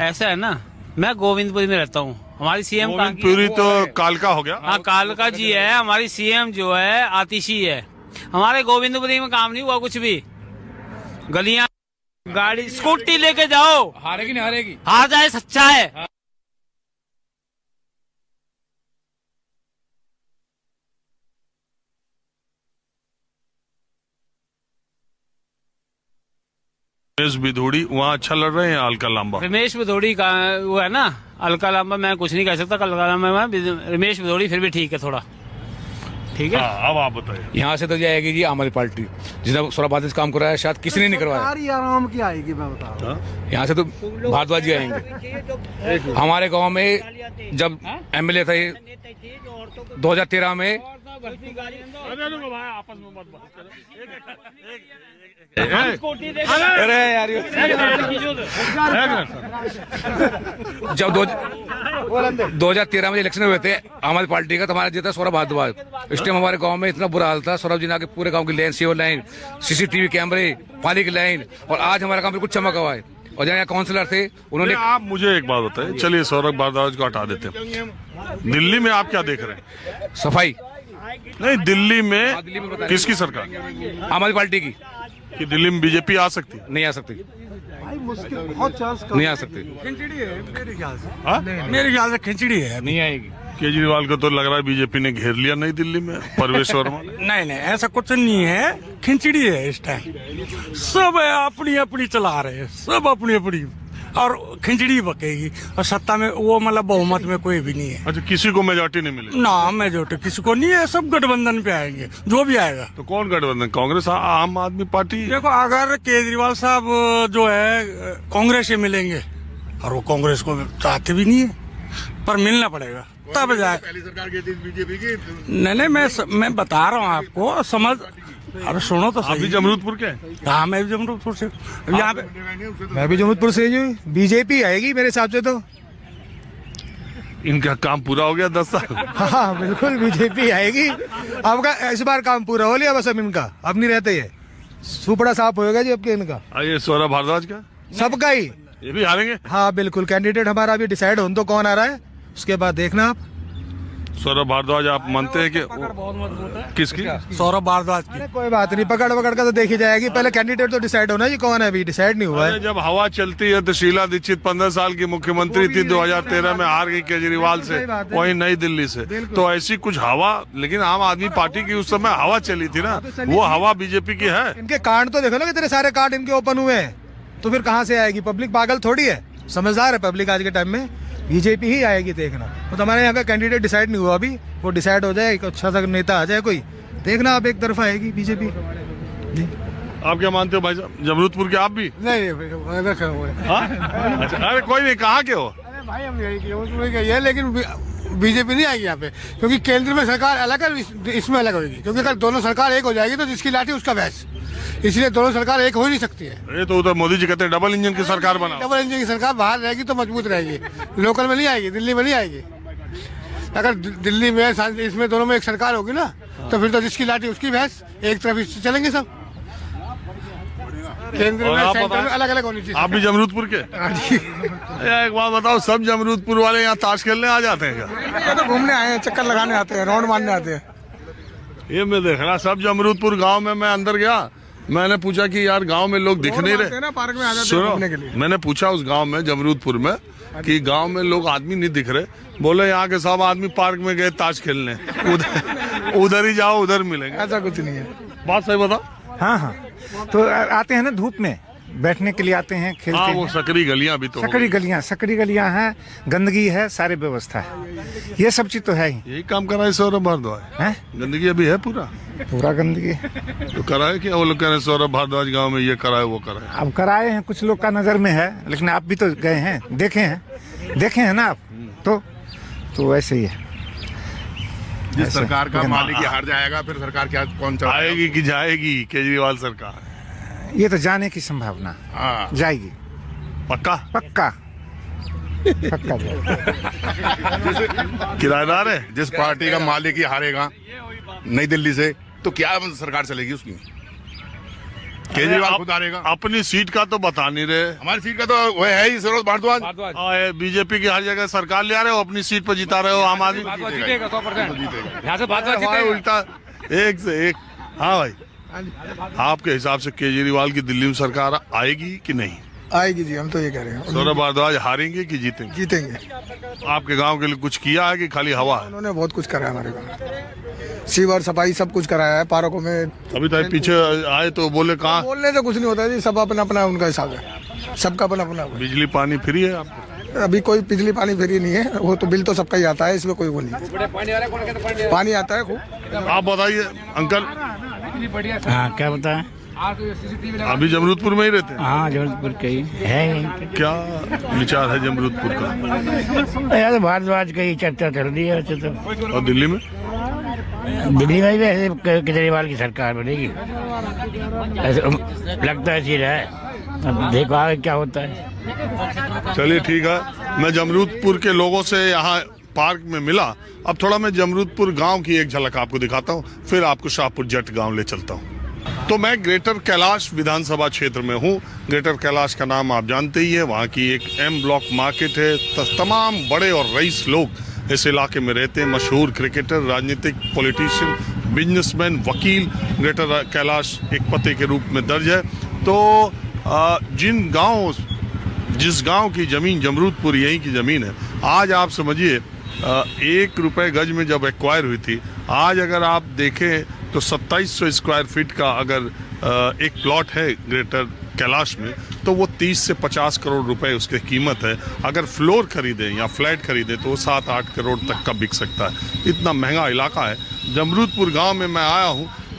ऐसा है ना, मैं गोविंदपुरी में रहता हूँ। हमारी सीएम गोविंदपुरी तो कालका हो गया। हाँ, कालका जी है। हमारी सीएम जो है आतिशी है। हमारे गोविंदपुरी में काम नहीं हुआ कुछ भी। गलियां, गाड़ी, स्कूटी लेके जाओ, हारेगी नहीं हारेगी, हार जाए सच्चा है। रमेश बिधूड़ी वहाँ अच्छा लड़ रहे हैं, अलका लांबा। रमेश बिधूड़ी का वो है ना, अलका लांबा मैं कुछ नहीं कह सकता। अलका लांबा में रमेश बिधूड़ी फिर भी ठीक है, थोड़ा ठीक है। अब आप बताइए। यहाँ से तो जाएगी जी आम आदमी पार्टी। जितना सौरभ भारद्वाज काम कराया शायद किसी ने नहीं करवाया। आराम की आएगी, मैं बता रहा हूँ। यहाँ से तो भारद्वाज जी आएंगे। हमारे गांव में जब एमएलए थे 2013 में, अरे यार जब 2013 में इलेक्शन हुए थे आम आदमी पार्टी का, तो हमारा जीता सौरभ भारद्वाज। इस टाइम हमारे गांव में इतना बुरा हाल था। सौरभ जी ने आके पूरे गांव की लाइन, सीवर लाइन, सीसीटीवी कैमरे, पानी की लाइन, और आज हमारा काम बिल्कुल चमक हुआ है। और जहाँ काउंसलर थे उन्होंने। आप मुझे एक बात बताइए, चलिए सौरभ भारद्वाज को हटा देते हैं। दिल्ली में आप क्या देख रहे हैं? सफाई नहीं, दिल्ली में किसकी सरकार? आम आदमी पार्टी की। कि दिल्ली में बीजेपी आ सकती है? नहीं आ सकती, भाई मुश्किल, बहुत चांस नहीं आ सकती। खिचड़ी है मेरे ख्याल से। हाँ? मेरे ख्याल से खिचड़ी है। नहीं आएगी। केजरीवाल को तो लग रहा है बीजेपी ने घेर लिया नई दिल्ली में, परवेश वर्मा। नहीं, ऐसा कुछ नहीं है। खिचड़ी है इस टाइम। सब अपनी अपनी चला रहे हैं, सब अपनी अपनी, और खिचड़ी बकेगी। और सत्ता में वो मतलब बहुमत में कोई भी नहीं है। अच्छा, किसी को मेजोरिटी नहीं मिली? ना, मेजोरिटी किसी को नहीं है। सब गठबंधन पे आएंगे, जो भी आएगा। तो कौन गठबंधन? कांग्रेस, आम आदमी पार्टी? देखो, अगर केजरीवाल साहब जो है कांग्रेस से मिलेंगे, और वो कांग्रेस को चाहते भी नहीं है, पर मिलना पड़ेगा तब जाए। पहली सरकार की थी बीजेपी की। नहीं, मैं बता रहा हूँ आपको, समझ। अरे सुनो तो आप भी सही। जमरूदपुर के? हाँ, मैं भी जमरूदपुर से। यहाँ पे मैं भी जमूदपुर से ही। बीजेपी आएगी मेरे हिसाब से तो। इनका काम पूरा हो गया 10 साल। हाँ बिल्कुल, बीजेपी आएगी। आपका इस बार काम पूरा हो लिया बस, अब इनका अब नहीं रहते ये। सुपड़ा साफ होएगा जी अब के इनका, ये सौरभ भारद्वाज का सबका ही। ये भी हारेंगे? हाँ बिल्कुल, कैंडिडेट हमारा अभी डिसाइड हो तो कौन आ रहा है, उसके बाद देखना आप। सौरभ भारद्वाज आप मानते हैं कि किसकी? सौरभ भारद्वाज की। अरे कोई बात नहीं, पकड़ का तो देखी जाएगी। पहले कैंडिडेट तो डिसाइड होना जी कौन है, अभी डिसाइड नहीं हुआ है। जब हवा चलती है तो शीला दीक्षित 15 साल की मुख्यमंत्री थी, 2013 में हार गई केजरीवाल से, वहीं नई दिल्ली से। तो ऐसी कुछ हवा, लेकिन आम आदमी पार्टी की उस समय हवा चली थी ना, वो हवा बीजेपी की है। इनके कार्ड तो देखो ना, कितने सारे कार्ड इनके ओपन हुए हैं, तो फिर कहाँ से आएगी? पब्लिक पागल थोड़ी है, समझदार है पब्लिक आज के टाइम में। बीजेपी ही आएगी, देखना। तो हमारे यहाँ का कैंडिडेट डिसाइड नहीं हुआ अभी, वो डिसाइड हो जाए, एक अच्छा सा नेता आ जाए कोई, देखना आप, एक तरफा आएगी बीजेपी। आप क्या मानते हो भाई साहब, जमरूदपुर के आप भी? नहीं, हाँ? अच्छा, अरे कोई नहीं, कहाँ के हो? अरे भाई हम यही, लेकिन बीजेपी नहीं आएगी यहाँ पे, क्योंकि केंद्र में सरकार अलग है, इसमें अलग होगी। क्योंकि अगर दोनों सरकार एक हो जाएगी तो जिसकी लाठी उसका भैंस, इसलिए दोनों सरकार एक हो ही नहीं सकती है। ये तो उधर मोदी जी कहते हैं डबल इंजन की सरकार बनाओ। डबल इंजन की सरकार बाहर रहेगी तो मजबूत रहेगी, लोकल में नहीं आएगी, दिल्ली में नहीं आएगी। अगर दिल्ली में इसमें दोनों में एक सरकार होगी ना, तो फिर तो जिसकी लाठी उसकी भैंस, एक तरफ इससे चलेंगे सब। केंद्र में सेंटर में अलग अलग होनी चाहिए। आप भी जमरूदपुर के? एक बात बताओ, सब जमरूदपुर वाले यहाँ ताश खेलने आ जाते हैं क्या? ये तो घूमने आए हैं, चक्कर लगाने आते हैं, राउंड मारने आते हैं। ये मैं देख रहा, सब जमरूदपुर गांव में। मैं अंदर गया, मैंने पूछा कि यार गांव में लोग दिख नहीं रहे। पार्क में आ जाते हैं सुनो, घूमने के लिए। मैंने पूछा उस गांव में, जमरूदपुर में, कि गांव में लोग आदमी नहीं दिख रहे। बोले यहाँ के सब आदमी पार्क में गए ताश खेलने, उधर ही जाओ, उधर मिलेंगे। ऐसा कुछ नहीं है। बात सही बताओ। हाँ, तो आते हैं ना धूप में बैठने के लिए, आते हैं, खेलते हाँ, हैं। वो सकरी गलियां भी तो सकरी गलियां हैं, गंदगी है, सारी व्यवस्था है, ये सब चीज तो है ही। यही काम कराए सौरभ भारद्वाज हैं? गंदगी अभी है पूरा गंदगी तो कराए क्या? वो लोग कह रहे हैं सौरभ भारद्वाज गाँव में ये कराए वो कराए। अब कराए हैं, कुछ लोग का नजर में है, लेकिन आप भी तो गए हैं, देखे हैं ना आप, तो वैसे ही है। जिस सरकार का मालिक ही हार जाएगा, फिर सरकार क्या कौन चलाएगा? आएगी कि जाएगी केजरीवाल सरकार? ये तो जाने की संभावना, जाएगी, पक्का जाएगी। किराएदार है। जिस पार्टी का मालिक ही हारेगा नई दिल्ली से, तो क्या सरकार चलेगी उसकी? केजरीवाल खुद हारेगा। अपनी सीट का तो बता नहीं रहे। हमारी सीट का तो वो है ही सरोज भारद्वाज। बीजेपी की हर जगह सरकार ले आ रहे हो, अपनी सीट पर जिता रहे हो आम आदमी। जीतेगा 100%। यहाँ से भारद्वाज हमारे जीतेगा। उल्टा एक से एक। हाँ भाई, आपके हिसाब से केजरीवाल की दिल्ली में सरकार आएगी कि नहीं? आएगी जी, हम तो ये कह रहे हैं। सौरभ भारद्वाज हारेंगे कि जीतेंगे? जीतेंगे। आपके गांव के लिए कुछ किया है कि खाली हवा है? उन्होंने बहुत कुछ कराया हमारे गाँव, सीवर सफाई सब कुछ कराया है, पार्कों में। अभी तो पीछे आए तो बोले कहाँ? बोलने से कुछ नहीं होता जी, सब अपना अपना उनका हिसाब है, सबका अपना अपना। बिजली पानी फ्री है आपको? अभी कोई बिजली पानी फ्री नहीं है, वो तो बिल तो सबका ही आता है, इसमें कोई वो नहीं। पानी आता है खूब। आप बताइए अंकल। हाँ, क्या बताएं? अभी जमरूदपुर में ही रहते हैं? हाँ, जबलपुर के ही है। क्या विचार है जमरूदपुर का? यार भारद्वाज का ही चर्चा चल रही है वैसे तो। और दिल्ली में? दिल्ली में भी ऐसे केजरीवाल की सरकार बनेगी, ऐसे लगता है ऐसी है। अब देखो आगे क्या होता है। चलिए ठीक है, मैं जमरूदपुर के लोगों से यहाँ पार्क में मिला। अब थोड़ा मैं जमरूदपुर गांव की एक झलक आपको दिखाता हूँ, फिर आपको शाहपुर जट गांव ले चलता हूँ। तो मैं ग्रेटर कैलाश विधानसभा क्षेत्र में हूँ। ग्रेटर कैलाश का नाम आप जानते ही है, वहाँ की एक एम ब्लॉक मार्केट है। तमाम बड़े और रईस लोग इस इलाके में रहते हैं। मशहूर क्रिकेटर, राजनीतिक, पॉलिटिशियन, बिजनेसमैन, वकील ग्रेटर कैलाश एक पते के रूप में दर्ज है। तो जिस गांव की जमीन जमरूदपुर यहीं की जमीन है, आज आप समझिए 1 रुपए गज में जब एक्वायर हुई थी, आज अगर आप देखें तो 2700 स्क्वायर फीट का अगर एक प्लॉट है ग्रेटर कैलाश में, तो वो 30 से 50 करोड़ रुपए उसकी कीमत है। अगर फ्लोर खरीदें या फ्लैट खरीदें तो वो 7-8 करोड़ तक का बिक सकता है। इतना महंगा इलाका है। जमरूदपुर गांव में मैं आया हूँ,